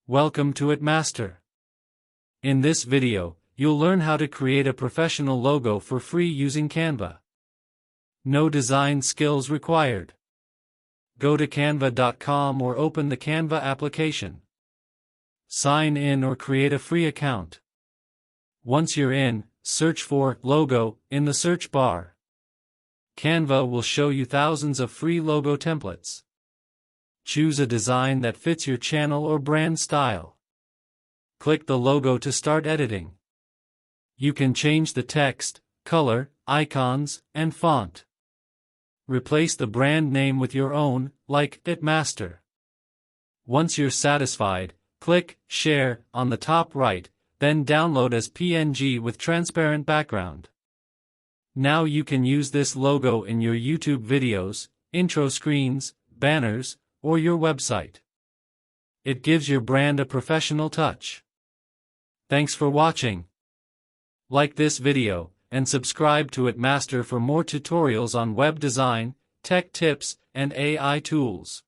Welcome to Itmaster. In this video, you'll learn how to create a professional logo for free using Canva. No design skills required. Go to canva.com or open the Canva application. Sign in or create a free account. Once you're in, search for logo in the search bar. Canva will show you thousands of free logo templates. Choose a design that fits your channel or brand style. Click the logo to start editing. You can change the text, color, icons, and font. Replace the brand name with your own, like Itmaster. Once you're satisfied, click Share on the top right, then download as PNG with transparent background. Now you can use this logo in your YouTube videos, intro screens, banners, or your website. It gives your brand a professional touch. Thanks for watching. Like this video, and subscribe to Itmaster for more tutorials on web design, tech tips, and AI tools.